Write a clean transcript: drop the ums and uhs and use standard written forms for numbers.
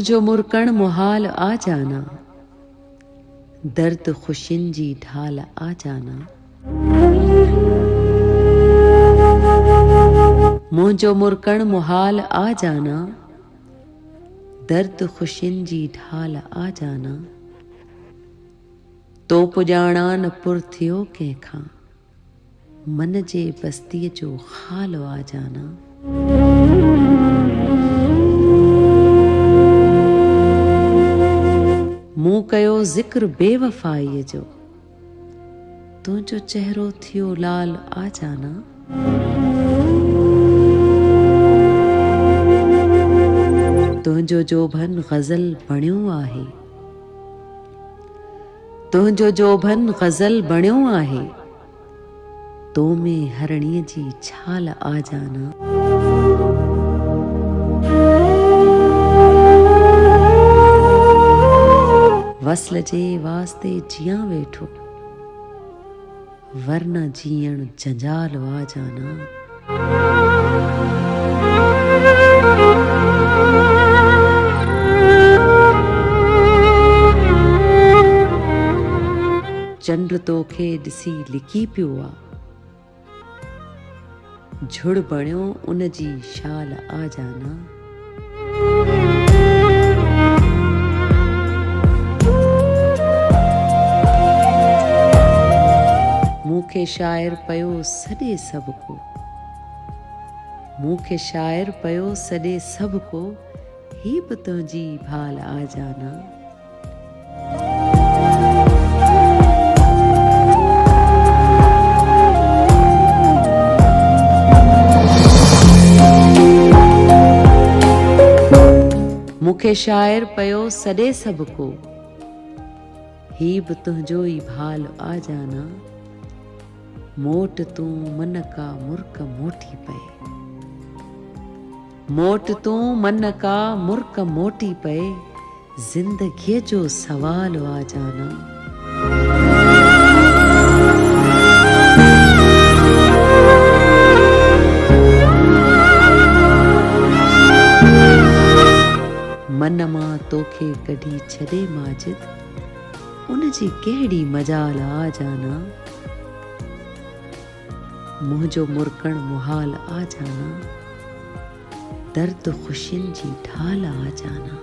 मुंहिंजो मुरकण मुहाल आ जाना, दर्द ख़ुशियुनि जी ढाल आ जाना। मुंहिंजो मुरकण मुहाल आ जाना, दर्द ख़ुशियुनि जी ढाल आ जाना। तो पुॼाणा न पुर थियो कंहिंखां, मन जे बस्तीअ जो ख़ाल आ जाना। मूं कयो ज़िक्र बेवफ़ाईअ जो, तुंहिंजो चहिरो थियो लाल आ जाना। तुंहिंजो जोभन ग़ज़ल बणियो आहे, तुंहिंजो जोभन ग़ज़ल बणियो आहे, तो में हरणीअ जी छाल आ जाना। वसल जे वास्ते जियां वेठो, वरना जीअण जंजाल आ जाना। चंड तोखे ॾिसी लिकी पियो आ, झुड़ बणियो उन जी शाल आ जाना। मूंखे शाइर पयो सॾे सभ को, मूंखे शाइर पयो सॾे सभ को, ही बि तुंहिंजी भाल आ जाना। मूंखे शाइर पयो सॾे सभ को, ही बि तुंहिंजो ई भाल आ जाना। मोट तूं मन का मुर्क मोटी पए, मोट तूं मन का मुर्क मोटी पए, ज़िंदगीअ जो सवाल आ जाना। मन मां तोखे कढी छॾे माजिद, उन जी कहिड़ी मजाल आ जाना। मुंहिंजो मुरकण मुहाल आ जाना, दर्द ख़ुशियुनि जी ढाल आ जाना।